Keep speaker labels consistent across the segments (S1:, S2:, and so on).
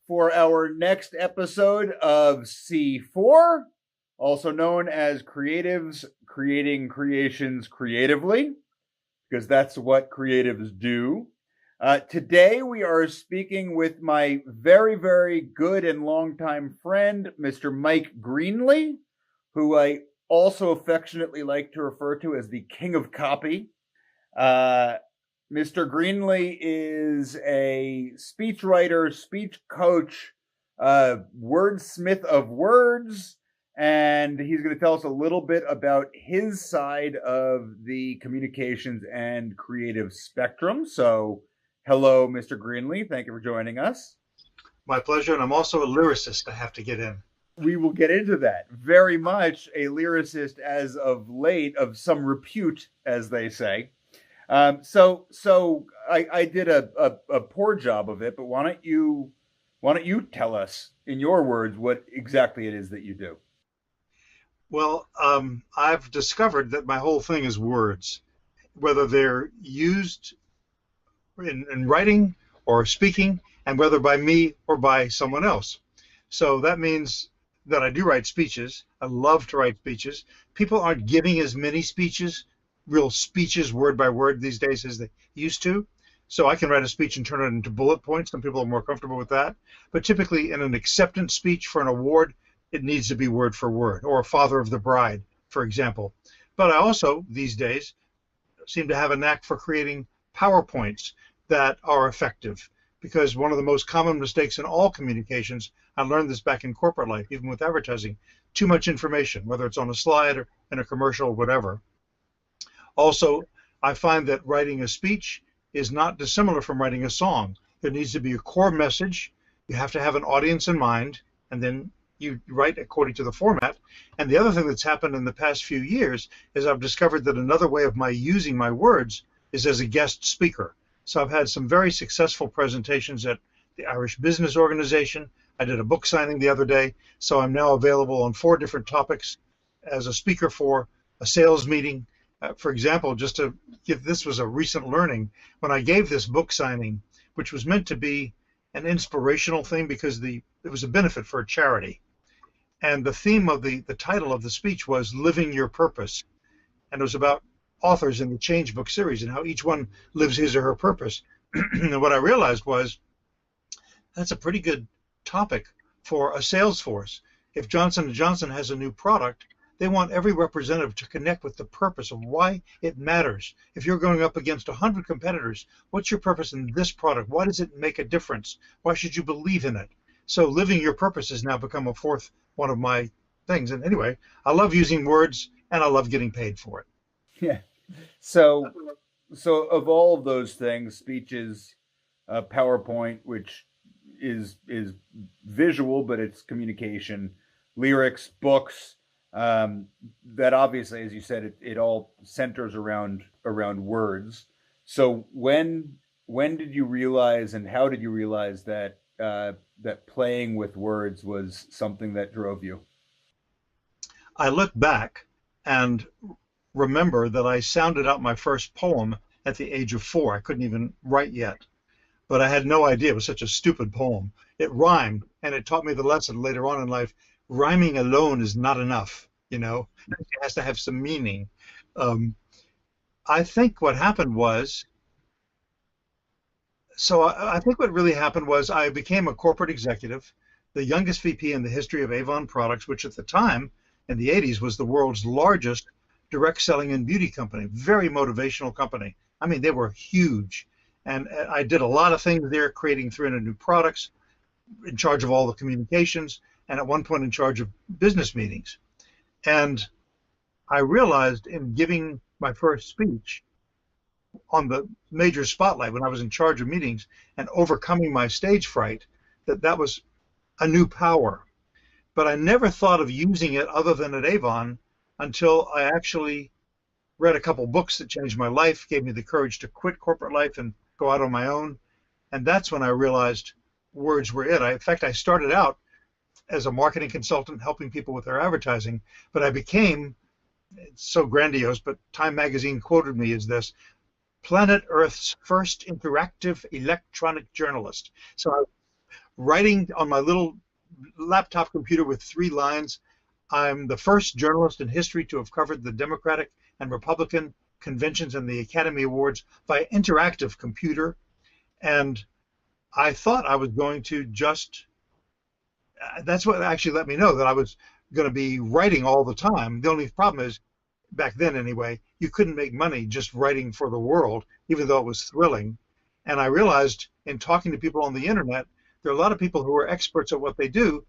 S1: for our next episode of C4, also known as Creatives Creating Creations Creatively, because that's what creatives do. Today, we are speaking with my very, very good and longtime friend, Mr. Mike Greenlee, who I also affectionately like to refer to as the King of Copy. Mr. Greenlee is a speechwriter, speech coach, wordsmith of words, and he's going to tell us a little bit about his side of the communications and creative spectrum. So, hello, Mr. Greenlee. Thank you for joining us.
S2: My pleasure, and I'm also a lyricist, I have to get in.
S1: We will get into that. Very much a lyricist as of late, of some repute, as they say. So I did a poor job of it, but why don't you tell us in your words what exactly it is that you do?
S2: Well, I've discovered that my whole thing is words, whether they're used in writing or speaking, and whether by me or by someone else. So that means that I do write speeches. I love to write speeches. People aren't giving as many speeches, real speeches, word by word these days as they used to. So I can write a speech and turn it into bullet points. Some people are more comfortable with that. But typically in an acceptance speech for an award, it needs to be word for word, or a father of the bride, for example. But I also, these days, seem to have a knack for creating PowerPoints that are effective. Because one of the most common mistakes in all communications, I learned this back in corporate life, even with advertising, too much information, whether it's on a slide or in a commercial or whatever. Also, I find that writing a speech is not dissimilar from writing a song. There needs to be a core message. You have to have an audience in mind, and then you write according to the format. And the other thing that's happened in the past few years is I've discovered that another way of my using my words is as a guest speaker. So I've had some very successful presentations at the Irish Business Organization. I did a book signing the other day, so I'm now available on 4 different topics as a speaker for a sales meeting. For example, just to give, this was a recent learning, when I gave this book signing, which was meant to be an inspirational thing because it was a benefit for a charity. And the theme of the title of the speech was Living Your Purpose. And it was about authors in the Change Book series and how each one lives his or her purpose. And what I realized was that's a pretty good topic for a sales force. If Johnson & Johnson has a new product, they want every representative to connect with the purpose of why it matters. If you're going up against 100 competitors, what's your purpose in this product? Why does it make a difference? Why should you believe in it? So living your purpose has now become a fourth one of my things. And anyway, I love using words, and I love getting paid for it.
S1: Yeah. So of all of those things, speeches, PowerPoint, which is visual, but it's communication, lyrics, books. That obviously, as you said, it all centers around words. So when did you realize, and how did you realize that that playing with words was something that drove you?
S2: I look back and remember that I sounded out my first poem at the age of 4. I couldn't even write yet, but I had no idea it was such a stupid poem. It rhymed, and it taught me the lesson later on in life. Rhyming alone is not enough, you know. It has to have some meaning. I think what happened was, I think what really happened was I became a corporate executive, the youngest VP in the history of Avon Products, which at the time, in the 80s, was the world's largest direct selling and beauty company. Very motivational company. I mean, they were huge. And I did a lot of things there, creating 300 new products, in charge of all the communications, and at one point in charge of business meetings. And I realized in giving my first speech on the major spotlight when I was in charge of meetings and overcoming my stage fright, that was a new power. But I never thought of using it other than at Avon until I actually read a couple books that changed my life, gave me the courage to quit corporate life and go out on my own. And that's when I realized words were it. In fact, I started out as a marketing consultant helping people with their advertising, but I became, it's so grandiose, but Time magazine quoted me as this, planet Earth's first interactive electronic journalist. So I was writing on my little laptop computer with 3 lines. I'm the first journalist in history to have covered the Democratic and Republican conventions and the Academy Awards by interactive computer. And I thought I was going to just, that's what actually let me know that I was going to be writing all the time. The only problem is, back then anyway, you couldn't make money just writing for the world, even though it was thrilling. And I realized in talking to people on the internet, there are a lot of people who are experts at what they do,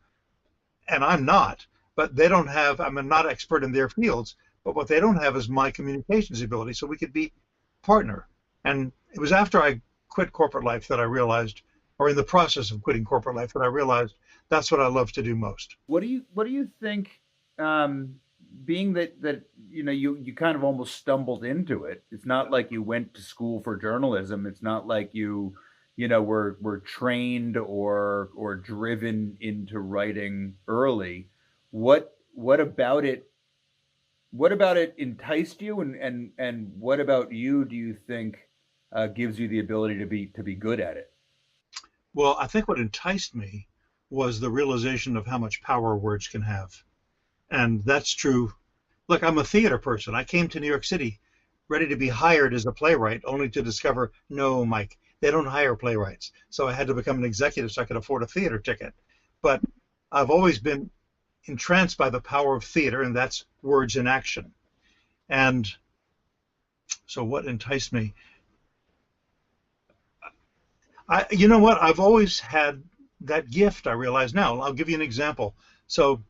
S2: and I'm not. But they don't have, I'm not expert in their fields, but what they don't have is my communications ability, so we could be partner. And it was after I quit corporate life that I realized, or in the process of quitting corporate life, that I realized that's what I love to do most.
S1: What do you think? Being that you kind of almost stumbled into it. It's not like you went to school for journalism. It's not like were trained or driven into writing early. What about it? What about it enticed you, and what about you? Do you think gives you the ability to be good at it?
S2: Well, I think what enticed me was the realization of how much power words can have. And that's true. Look, I'm a theater person. I came to New York City ready to be hired as a playwright, only to discover, no, Mike, they don't hire playwrights. So I had to become an executive so I could afford a theater ticket. But I've always been entranced by the power of theater, and that's words in action. And so what enticed me? You know what? I've always had that gift, I realize now. I'll give you an example. So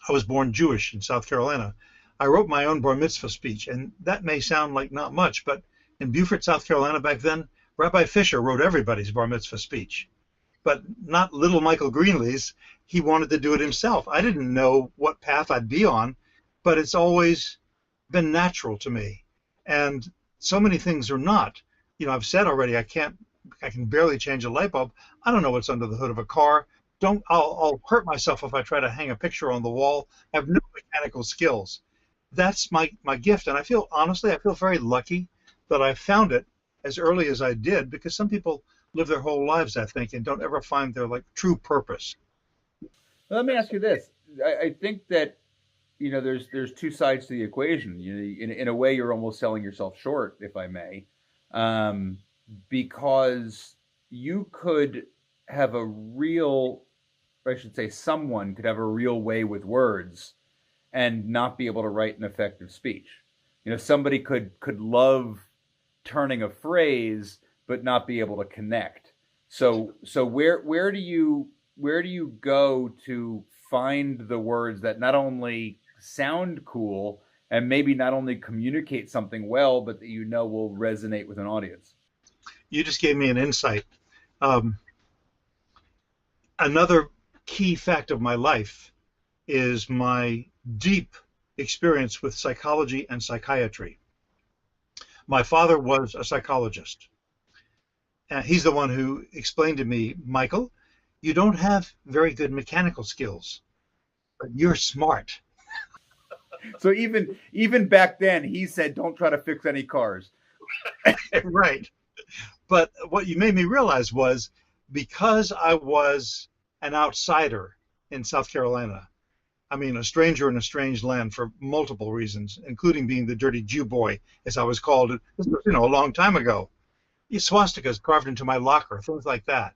S2: I was born Jewish in South Carolina. I wrote my own bar mitzvah speech, and that may sound like not much, but in Beaufort, South Carolina back then, Rabbi Fisher wrote everybody's bar mitzvah speech, but not little Michael Greenlee's. He wanted to do it himself. I didn't know what path I'd be on, but it's always been natural to me. And so many things are not. I've said already, I can barely change a light bulb. I don't know what's under the hood of a car. I'll hurt myself if I try to hang a picture on the wall. I have no mechanical skills. That's my gift, and I feel very lucky that I found it as early as I did, because some people live their whole lives, I think, and don't ever find their true purpose.
S1: Let me ask you this. I think that there's two sides to the equation. In a way, you're almost selling yourself short, if I may, because you could have a real, or I should say, someone could have a real way with words and not be able to write an effective speech. Somebody could love turning a phrase but not be able to connect. So where do you go to find the words that not only sound cool and maybe not only communicate something well, but that will resonate with an audience?
S2: You just gave me an insight. Another key fact of my life is my deep experience with psychology and psychiatry. My father was a psychologist. And he's the one who explained to me, Michael, you don't have very good mechanical skills, but you're smart.
S1: So even back then, he said, don't try to fix any cars.
S2: Right. But what you made me realize was, because I was an outsider in South Carolina, I mean, a stranger in a strange land for multiple reasons, including being the dirty Jew boy, as I was called, this was, a long time ago. Swastikas carved into my locker, things like that.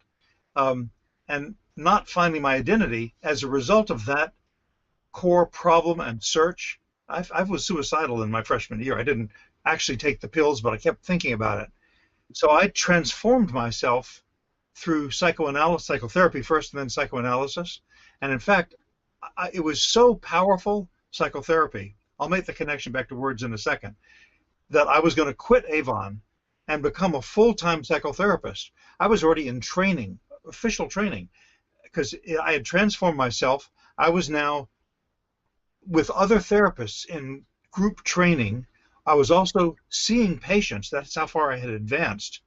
S2: And not finding my identity as a result of that core problem and search. I was suicidal in my freshman year. I didn't actually take the pills, but I kept thinking about it. So I transformed myself through psychotherapy first, and then psychoanalysis. And in fact, it was so powerful, psychotherapy, I'll make the connection back to words in a second, that I was going to quit Avon and become a full-time psychotherapist. I was already in training, official training, because I had transformed myself. I was now with other therapists in group training. I was also seeing patients. That's how far I had advanced.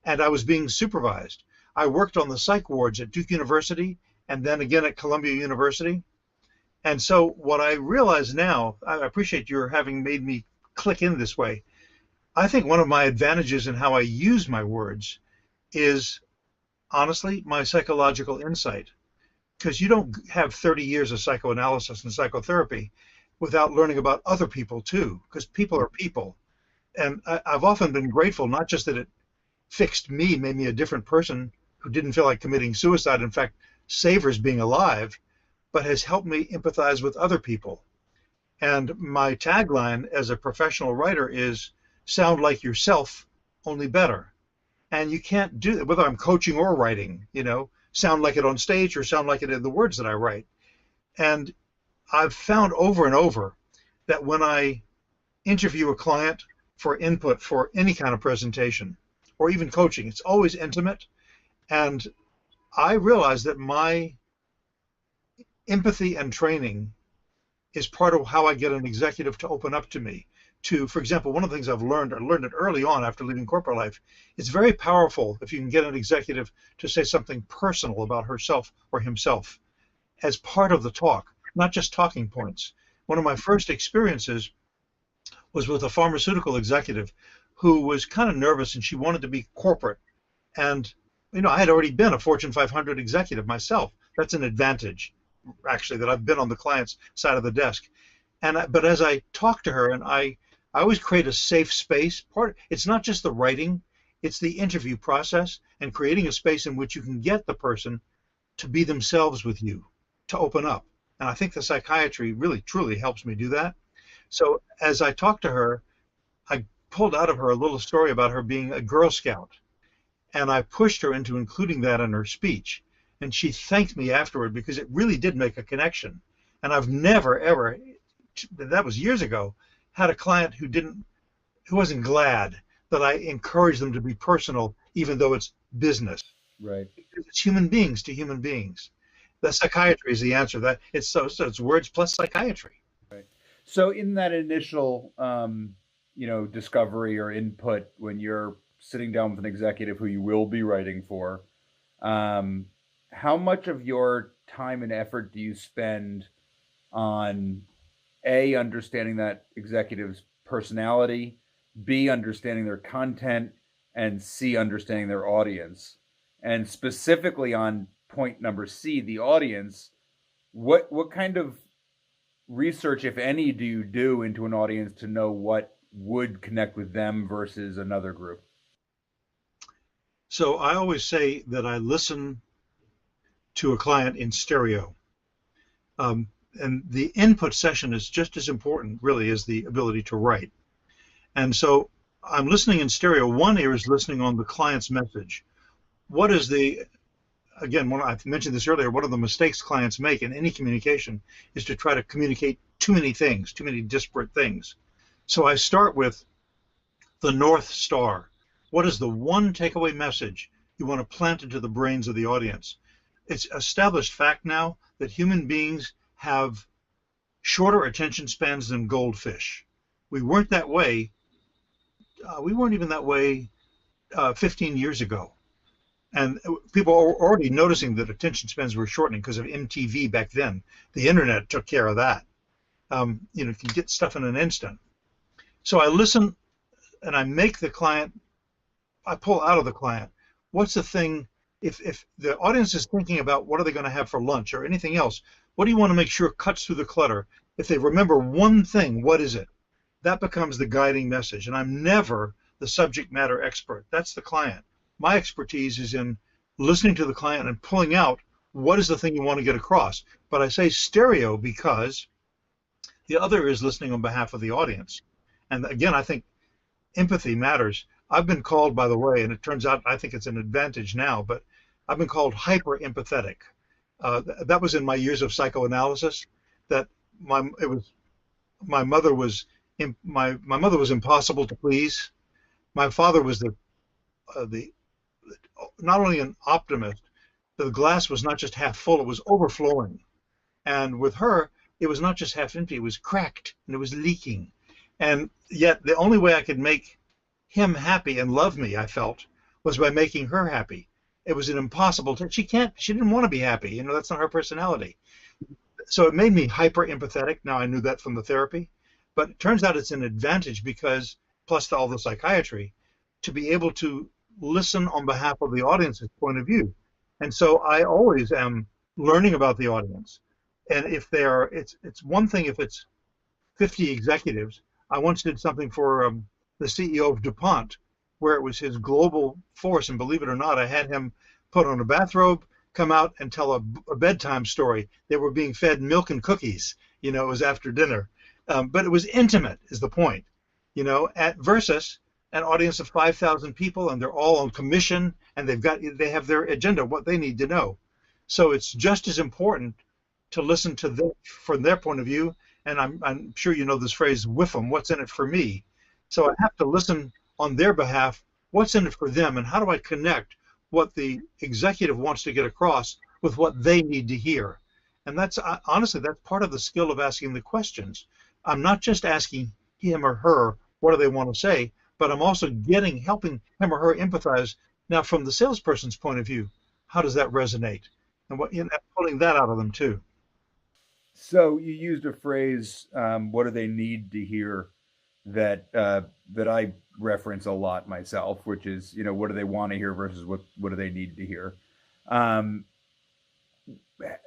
S2: And I was being supervised. I worked on the psych wards at Duke University and then again at Columbia University. And so what I realize now, I appreciate your having made me click in this way. I think one of my advantages in how I use my words is honestly, my psychological insight, because you don't have 30 years of psychoanalysis and psychotherapy without learning about other people too, because people are people. And I've often been grateful, not just that it fixed me, made me a different person who didn't feel like committing suicide, in fact, savors being alive, but has helped me empathize with other people. And my tagline as a professional writer is sound like yourself, only better. And you can't do that, whether I'm coaching or writing, sound like it on stage or sound like it in the words that I write. And I've found over and over that when I interview a client for input for any kind of presentation or even coaching, it's always intimate. And I realize that my empathy and training is part of how I get an executive to open up to me. For example, one of the things I've learned, I learned it early on after leaving corporate life, it's very powerful if you can get an executive to say something personal about herself or himself as part of the talk, not just talking points. One of my first experiences was with a pharmaceutical executive who was kind of nervous and she wanted to be corporate. And, I had already been a Fortune 500 executive myself. That's an advantage, actually, that I've been on the client's side of the desk. But as I talk to her, and I always create a safe space. It's not just the writing, it's the interview process and creating a space in which you can get the person to be themselves with you, to open up. And I think the psychiatry really, truly helps me do that. So as I talked to her, I pulled out of her a little story about her being a Girl Scout. And I pushed her into including that in her speech. And she thanked me afterward because it really did make a connection. And I've never, ever, that was years ago, had a client who wasn't glad that I encouraged them to be personal, even though it's business.
S1: Right.
S2: Because it's human beings to human beings. The psychiatry is the answer. That it's it's words plus psychiatry.
S1: Right. So in that initial, discovery or input when you're sitting down with an executive who you will be writing for, how much of your time and effort do you spend on A, understanding that executive's personality, B, understanding their content, and C, understanding their audience? And specifically on point number C, the audience, what kind of research, if any, do you do into an audience to know what would connect with them versus another group?
S2: So I always say that I listen to a client in stereo. And the input session is just as important, really, as the ability to write. And so I'm listening in stereo. One ear is listening on the client's message. Again, I've mentioned this earlier, one of the mistakes clients make in any communication is to try to communicate too many things, too many disparate things. So I start with the North Star. What is the one takeaway message you want to plant into the brains of the audience? It's established fact now that human beings have shorter attention spans than goldfish. We weren't that way. We weren't even that way 15 years ago. And people are already noticing that attention spans were shortening because of MTV back then. The internet took care of that. You can get stuff in an instant. So I listen and I make the client, I pull out of the client, what's the thing, if the audience is thinking about what are they going to have for lunch or anything else, what do you want to make sure cuts through the clutter? If they remember one thing, what is it? That becomes the guiding message. And I'm never the subject matter expert. That's the client. My expertise is in listening to the client and pulling out what is the thing you want to get across. But I say stereo because the other is listening on behalf of the audience. And again, I think empathy matters. I've been called, by the way, and it turns out I think it's an advantage now, but I've been called hyper empathetic. That was in my years of psychoanalysis. That my mother was impossible to please. My father was not only an optimist, the glass was not just half full, it was overflowing. And with her, it was not just half empty, it was cracked and it was leaking. And yet the only way I could make him happy and love me, I felt, was by making her happy. It was an impossible she didn't want to be happy. That's not her personality. So it made me hyper empathetic. Now I knew that from the therapy, but it turns out it's an advantage because, plus all the psychiatry, to be able to listen on behalf of the audience's point of view. And so I always am learning about the audience. And if they are, it's one thing if it's 50 executives. I once did something for the CEO of DuPont, where it was his global force, and believe it or not, I had him put on a bathrobe, come out and tell a bedtime story. They were being fed milk and cookies. It was after dinner. But it was intimate, is the point. Versus an audience of 5,000 people, and they're all on commission, and they have their agenda, what they need to know. So it's just as important to listen to them from their point of view. And I'm sure you know this phrase, whiff 'em, what's in it for me? So I have to listen on their behalf, what's in it for them, and how do I connect what the executive wants to get across with what they need to hear? And that's honestly, that's part of the skill of asking the questions. I'm not just asking him or her what do they want to say, but I'm also helping him or her empathize. Now, from the salesperson's point of view, how does that resonate? And pulling that out of them too.
S1: So you used a phrase, what do they need to hear, that I reference a lot myself, which is, what do they want to hear versus what do they need to hear?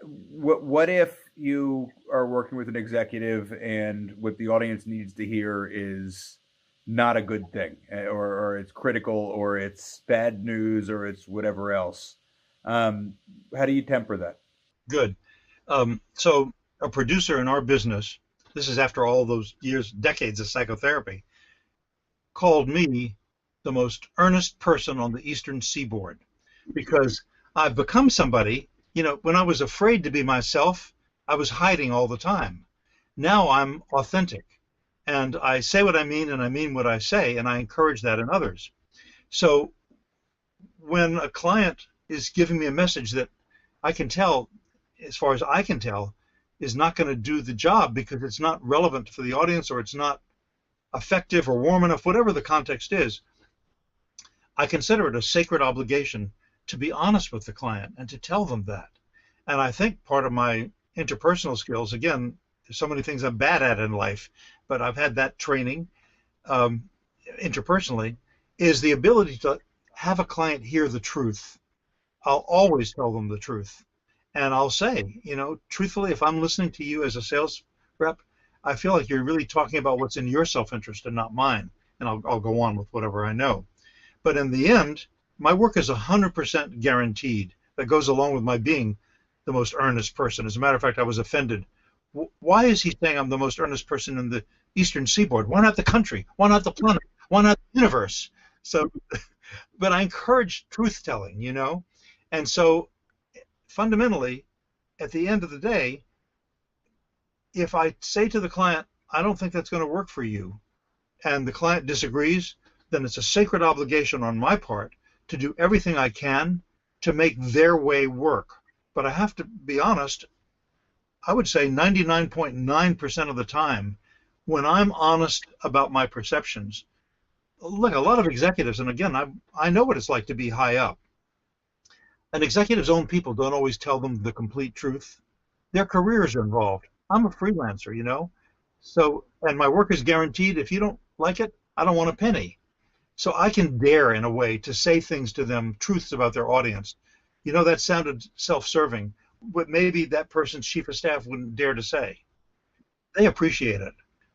S1: What if you are working with an executive and what the audience needs to hear is not a good thing, or it's critical, or it's bad news, or it's whatever else? How do you temper that?
S2: Good. So a producer in our business, this is after all those years, decades of psychotherapy, called me the most earnest person on the Eastern Seaboard, because I've become somebody, when I was afraid to be myself, I was hiding all the time. Now I'm authentic, and I say what I mean, and I mean what I say, and I encourage that in others. So when a client is giving me a message that I can tell, as far as I can tell, is not going to do the job because it's not relevant for the audience, or it's not effective or warm enough, whatever the context is, I consider it a sacred obligation to be honest with the client and to tell them that. And I think part of my interpersonal skills, again, there's so many things I'm bad at in life, but I've had that training interpersonally, is the ability to have a client hear the truth. I'll always tell them the truth. And I'll say, truthfully, if I'm listening to you as a sales rep, I feel like you're really talking about what's in your self-interest and not mine. And I'll go on with whatever I know. But in the end, my work is 100% guaranteed. That goes along with my being the most earnest person. As a matter of fact, I was offended. Why is he saying I'm the most earnest person in the Eastern Seaboard? Why not the country? Why not the planet? Why not the universe? So, but I encourage truth-telling, And so fundamentally, at the end of the day, if I say to the client, I don't think that's going to work for you, and the client disagrees, then it's a sacred obligation on my part to do everything I can to make their way work. But I have to be honest, I would say 99.9% of the time, when I'm honest about my perceptions, look, a lot of executives, and again, I know what it's like to be high up. And executives' own people don't always tell them the complete truth. Their careers are involved. I'm a freelancer, So, and my work is guaranteed. If you don't like it, I don't want a penny. So I can dare, in a way, to say things to them, truths about their audience. That sounded self-serving, but maybe that person's chief of staff wouldn't dare to say. They appreciate it.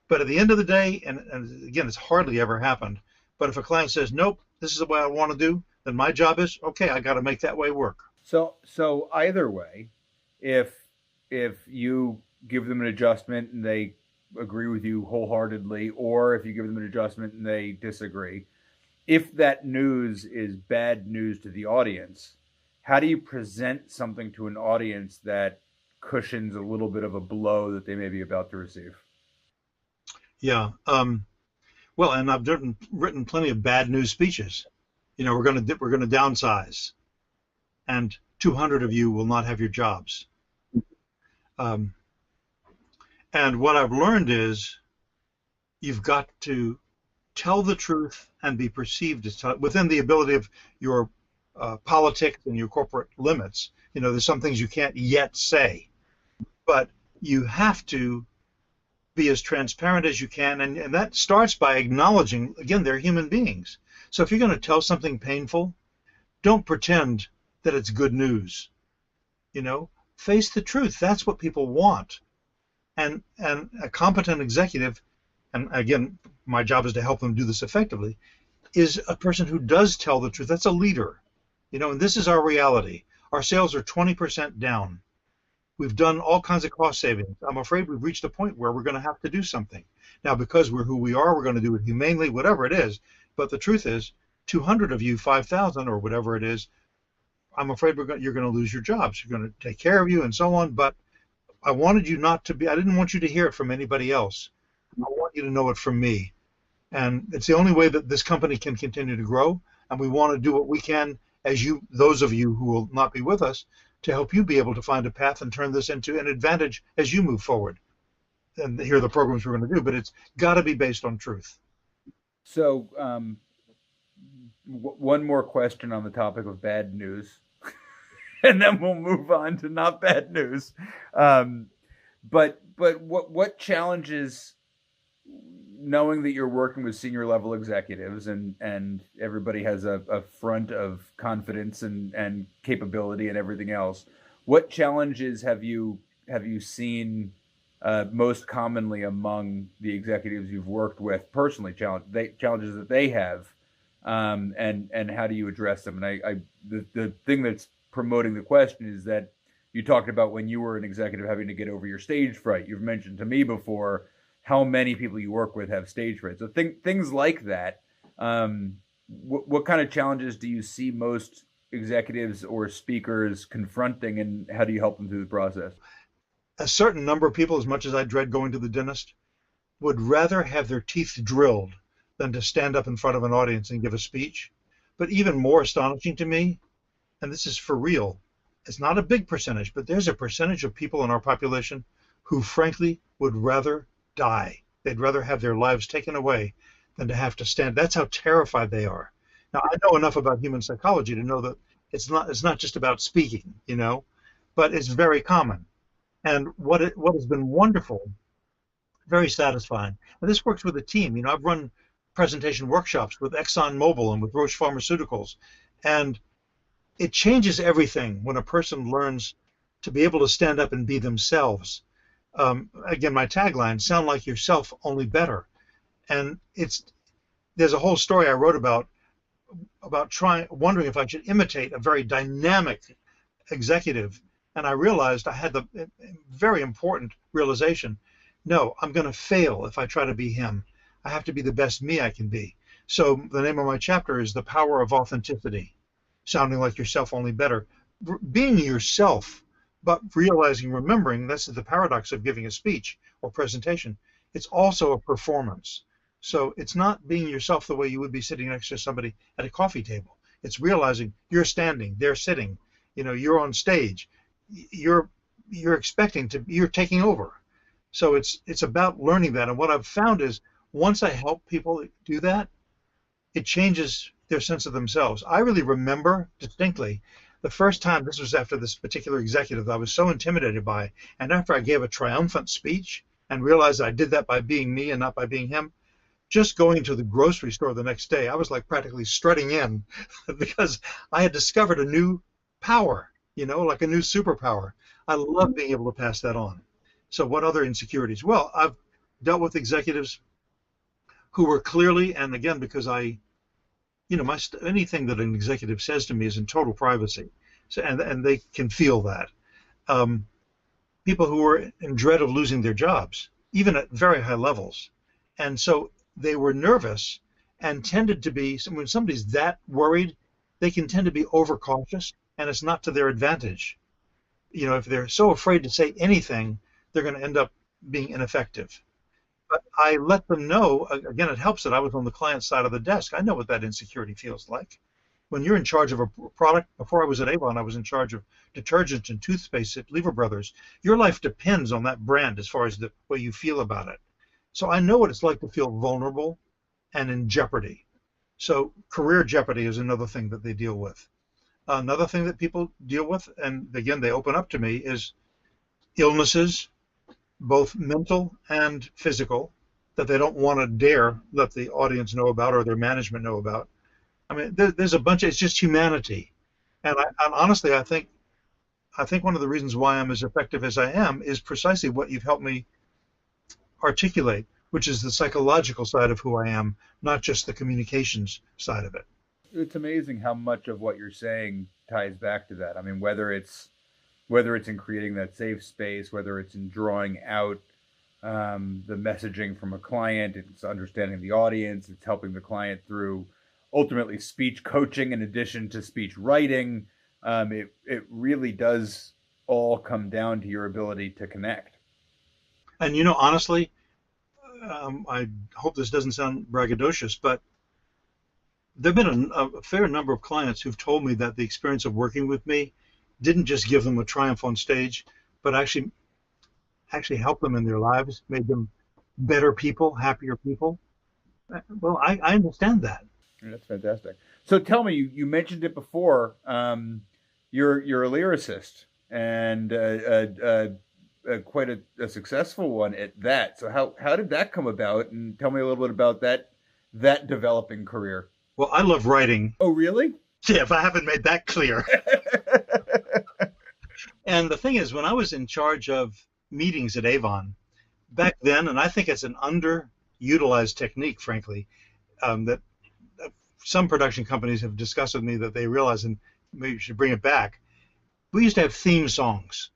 S2: But at the end of the day, and again, it's hardly ever happened, but if a client says, nope, this is the way I want to do, then my job is, okay, I got to make that way work.
S1: So either way, if you give them an adjustment and they agree with you wholeheartedly, or if you give them an adjustment and they disagree, if that news is bad news to the audience, how do you present something to an audience that cushions a little bit of a blow that they may be about to receive?
S2: Yeah. Well, and I've written plenty of bad news speeches. We're going to downsize, and 200 of you will not have your jobs. And what I've learned is you've got to tell the truth and be perceived as within the ability of your politics and your corporate limits. There's some things you can't yet say, but you have to be as transparent as you can, and that starts by acknowledging, again, they're human beings. So if you're going to tell something painful, don't pretend that it's good news. Face the truth. That's what people want. And a competent executive, and again, my job is to help them do this effectively, is a person who does tell the truth. That's a leader. And this is our reality. Our sales are 20% down. We've done all kinds of cost savings. I'm afraid we've reached a point where we're going to have to do something. Now, because we're who we are, we're going to do it humanely, whatever it is. But the truth is, 200 of you, 5,000 or whatever it is, I'm afraid you're going to lose your jobs. You're going to take care of you and so on. But I wanted you not to be, I didn't want you to hear it from anybody else. I want you to know it from me. And it's the only way that this company can continue to grow. And we want to do what we can, those of you who will not be with us, to help you be able to find a path and turn this into an advantage as you move forward. And here are the programs we're going to do, but it's got to be based on truth.
S1: So one more question on the topic of bad news, and then we'll move on to not bad news. But what challenges, knowing that you're working with senior level executives and everybody has a front of confidence and capability and everything else, what challenges have you seen most commonly among the executives you've worked with personally, challenges that they have, and how do you address them? And the thing that's promoting the question is that you talked about when you were an executive having to get over your stage fright. You've mentioned to me before how many people you work with have stage fright. So things like that. What kind of challenges do you see most executives or speakers confronting, and how do you help them through the process?
S2: A certain number of people, as much as I dread going to the dentist, would rather have their teeth drilled than to stand up in front of an audience and give a speech. But even more astonishing to me, and this is for real, it's not a big percentage, but there's a percentage of people in our population who frankly would rather die. They'd rather have their lives taken away than to have to stand. That's how terrified they are. Now, I know enough about human psychology to know that it's not just about speaking, but it's very common. And what has been wonderful, very satisfying, and this works with a team. I've run presentation workshops with ExxonMobil and with Roche Pharmaceuticals, and it changes everything when a person learns to be able to stand up and be themselves. Again, my tagline, sound like yourself, only better. And there's a whole story I wrote about wondering if I should imitate a very dynamic executive. And I realized I had the very important realization, no, I'm going to fail if I try to be him. I have to be the best me I can be. So the name of my chapter is The Power of Authenticity, sounding like yourself, only better. Being yourself, but remembering, this is the paradox of giving a speech or presentation, it's also a performance. So it's not being yourself the way you would be sitting next to somebody at a coffee table. It's realizing you're standing, they're sitting, you're on stage, you're taking over. So it's about learning that. And what I've found is once I help people do that, it changes their sense of themselves. I really remember distinctly the first time, this was after this particular executive that I was so intimidated by, and after I gave a triumphant speech and realized I did that by being me and not by being him, just going to the grocery store the next day, I was like practically strutting in because I had discovered a new power, like a new superpower. I love being able to pass that on. So what other insecurities? Well, I've dealt with executives who were clearly, and again, because anything that an executive says to me is in total privacy, so and they can feel that. People who were in dread of losing their jobs, even at very high levels, and so they were nervous and tended to be. When somebody's that worried, they can tend to be overcautious, and it's not to their advantage. If they're so afraid to say anything, they're going to end up being ineffective. But I let them know, again, it helps that I was on the client side of the desk. I know what that insecurity feels like. When you're in charge of a product, before I was at Avon, I was in charge of detergent and toothpaste at Lever Brothers. Your life depends on that brand as far as the way you feel about it. So I know what it's like to feel vulnerable and in jeopardy. So career jeopardy is another thing that they deal with. Another thing that people deal with, and again, they open up to me, is illnesses, both mental and physical, that they don't want to dare let the audience know about or their management know about. I mean, there's a bunch of, it's just humanity. And honestly, I think one of the reasons why I'm as effective as I am is precisely what you've helped me articulate, which is the psychological side of who I am, not just the communications side of it.
S1: It's amazing how much of what you're saying ties back to that. I mean, whether it's in creating that safe space, whether it's in drawing out the messaging from a client, it's understanding the audience, it's helping the client through ultimately speech coaching in addition to speech writing. It really does all come down to your ability to connect.
S2: And honestly, I hope this doesn't sound braggadocious, but there have been a fair number of clients who've told me that the experience of working with me didn't just give them a triumph on stage, but actually helped them in their lives, made them better people, happier people. Well, I understand that.
S1: That's fantastic. So tell me, you mentioned it before. You're a lyricist and quite a successful one at that. So how did that come about? And tell me a little bit about that developing career.
S2: Well, I love writing.
S1: Oh, really?
S2: Yeah, if I haven't made that clear. And the thing is, when I was in charge of meetings at Avon back then, and I think it's an underutilized technique, frankly, that some production companies have discussed with me that they realize, and maybe you should bring it back. We used to have theme songs.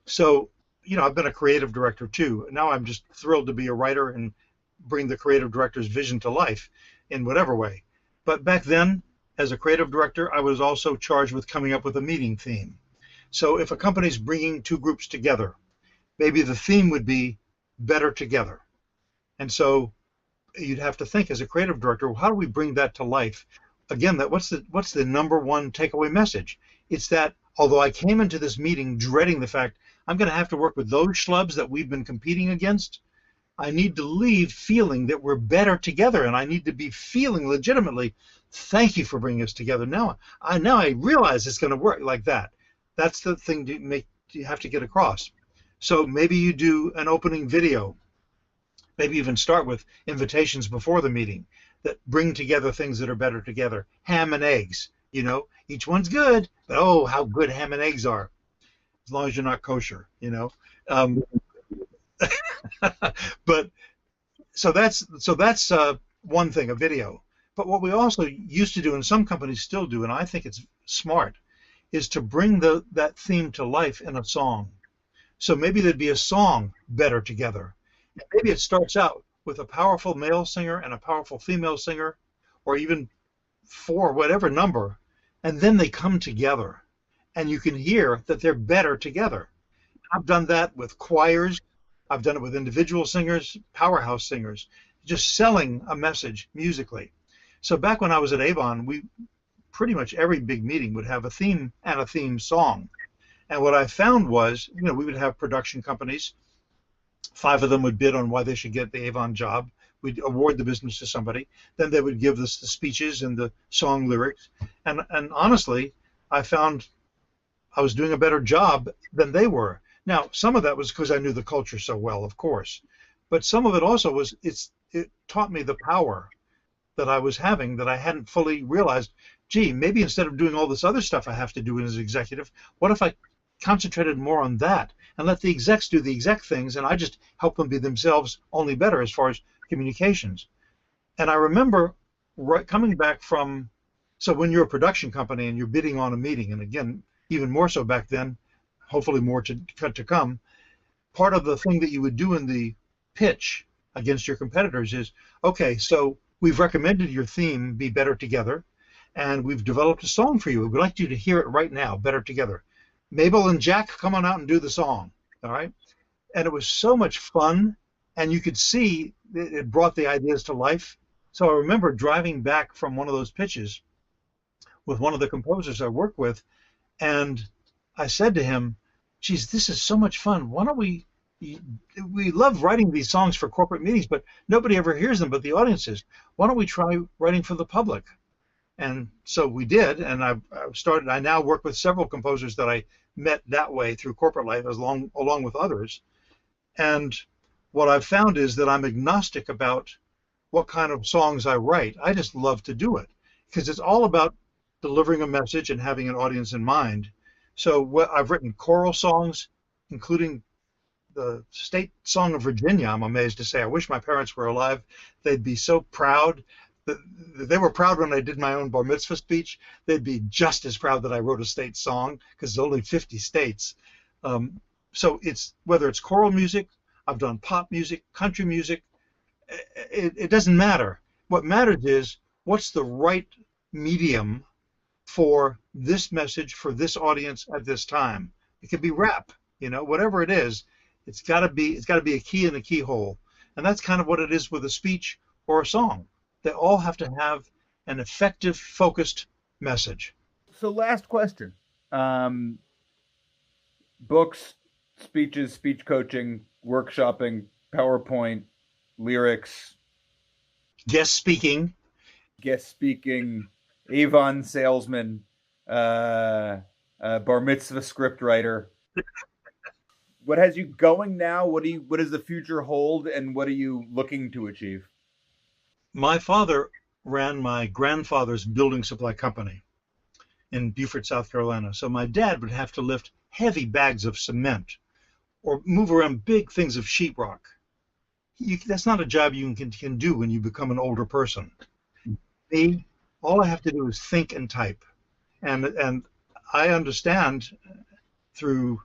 S2: So, I've been a creative director too. Now I'm just thrilled to be a writer and bring the creative director's vision to life in whatever way. But back then, as a creative director, I was also charged with coming up with a meeting theme. So if a company's bringing two groups together, maybe the theme would be better together. And so you'd have to think as a creative director, well, how do we bring that to life? Again, what's the number one takeaway message? It's that although I came into this meeting dreading the fact I'm going to have to work with those schlubs that we've been competing against, I need to leave feeling that we're better together, and I need to be feeling legitimately, thank you for bringing us together. Now I realize it's going to work like that. That's the thing you have to get across. So maybe you do an opening video. Maybe even start with invitations before the meeting that bring together things that are better together. Ham and eggs, each one's good, but oh, how good ham and eggs are, as long as you're not kosher, But so that's one thing, a video. But what we also used to do, and some companies still do, and I think it's smart, is to bring that theme to life in a song. So maybe there'd be a song, Better Together. Maybe it starts out with a powerful male singer and a powerful female singer, or even 4, whatever number, and then they come together, and you can hear that they're better together. I've done that with choirs. I've done it with individual singers, powerhouse singers, just selling a message musically. So back when I was at Avon, we pretty much every big meeting would have a theme and a theme song. And what I found was, we would have production companies. 5 of them would bid on why they should get the Avon job. We'd award the business to somebody. Then they would give us the speeches and the song lyrics. And honestly, I found I was doing a better job than they were. Now, some of that was because I knew the culture so well, of course. But some of it also was, it taught me the power that I was having that I hadn't fully realized. Gee, maybe instead of doing all this other stuff I have to do as an executive, what if I concentrated more on that and let the execs do the exec things, and I just help them be themselves, only better as far as communications. And I remember coming back from, so when you're a production company and you're bidding on a meeting, and again, even more so back then, hopefully more to come, part of the thing that you would do in the pitch against your competitors is, okay, so we've recommended your theme be Better Together, and we've developed a song for you. We'd like you to hear it right now, Better Together. Mabel and Jack, come on out and do the song, all right? And it was so much fun, and you could see it brought the ideas to life. So I remember driving back from one of those pitches with one of the composers I work with, and I said to him, geez, this is so much fun. Why don't we love writing these songs for corporate meetings, but nobody ever hears them but the audiences. Why don't we try writing for the public? And so we did, and I now work with several composers that I met that way through corporate life, along with others. And what I've found is that I'm agnostic about what kind of songs I write. I just love to do it because it's all about delivering a message and having an audience in mind. So I've written choral songs, including the state song of Virginia. I'm amazed to say, I wish my parents were alive. They'd be so proud. They were proud when I did my own bar mitzvah speech. They'd be just as proud that I wrote a state song, because there's only 50 states. So it's whether it's choral music, I've done pop music, country music. It doesn't matter. What matters is what's the right medium for this message, for this audience at this time. It could be rap, whatever it is. It's got to be a key in a keyhole, and that's kind of what it is with a speech or a song. They all have to have an effective, focused message.
S1: So, last question: books, speeches, speech coaching, workshopping, PowerPoint, lyrics,
S2: guest speaking,
S1: Avon salesman, bar mitzvah script writer. What has you going now? What does the future hold, and what are you looking to achieve?
S2: My father ran my grandfather's building supply company in Beaufort, South Carolina. So my dad would have to lift heavy bags of cement or move around big things of sheetrock. That's not a job you can do when you become an older person. Me, all I have to do is think and type. And I understand through,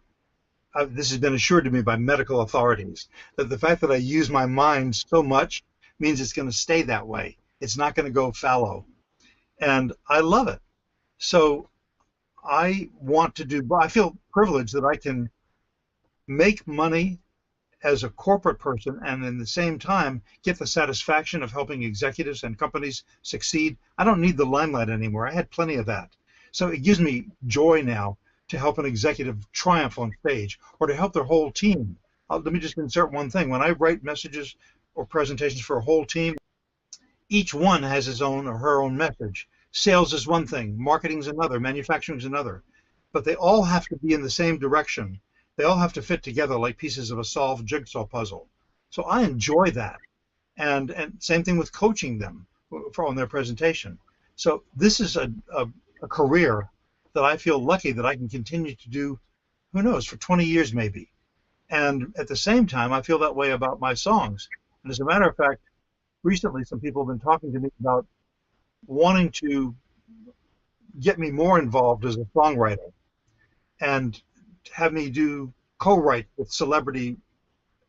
S2: this has been assured to me by medical authorities, that the fact that I use my mind so much means it's going to stay that way. It's not going to go fallow. And I love it. So I feel privileged that I can make money as a corporate person and in the same time get the satisfaction of helping executives and companies succeed. I don't need the limelight anymore. I had plenty of that. So it gives me joy now to help an executive triumph on stage or to help their whole team. Let me just insert one thing. When I write messages or presentations for a whole team, each one has his own or her own message. Sales is one thing, marketing is another, manufacturing is another, but they all have to be in the same direction. They all have to fit together like pieces of a solved jigsaw puzzle. So I enjoy that. And same thing with coaching them on their presentation. So this is a career that I feel lucky that I can continue to do, who knows, for 20 years maybe. And at the same time, I feel that way about my songs. And as a matter of fact, recently some people have been talking to me about wanting to get me more involved as a songwriter and have me do co-write with celebrity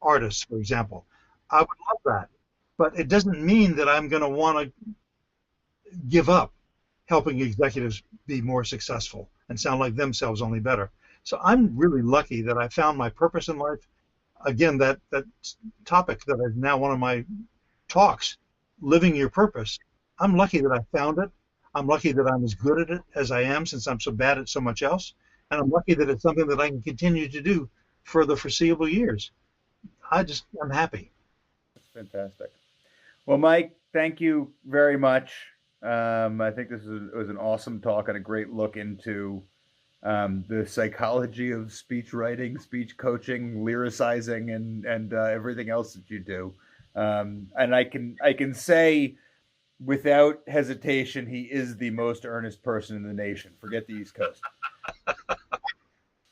S2: artists, for example. I would love that. But it doesn't mean that I'm going to want to give up helping executives be more successful and sound like themselves, only better. So I'm really lucky that I found my purpose in life. Again, that topic that is now one of my talks, living your purpose. I'm lucky that I found it. I'm lucky that I'm as good at it as I am, since I'm so bad at so much else. And I'm lucky that it's something that I can continue to do for the foreseeable years. I'm happy.
S1: That's fantastic. Well, Mike, thank you very much. I think this was an awesome talk and a great look into the psychology of speech writing, speech coaching, lyricizing, and everything else that you do. And I can say without hesitation, he is the most earnest person in the nation. Forget the East Coast.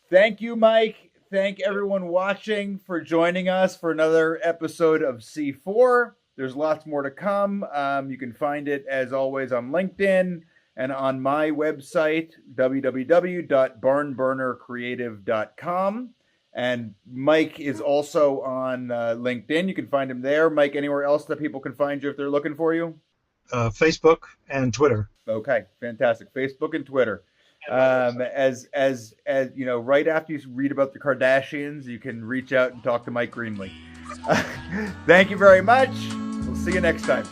S1: Thank you, Mike. Thank everyone watching for joining us for another episode of C4. There's lots more to come. You can find it, as always, on LinkedIn and on my website, www.barnburnercreative.com. And Mike is also on LinkedIn. You can find him there. Mike, anywhere else that people can find you if they're looking for you?
S2: Facebook and Twitter.
S1: Okay, fantastic. Facebook and Twitter. As you know, right after you read about the Kardashians, you can reach out and talk to Mike Greenlee. Thank you very much. We'll see you next time.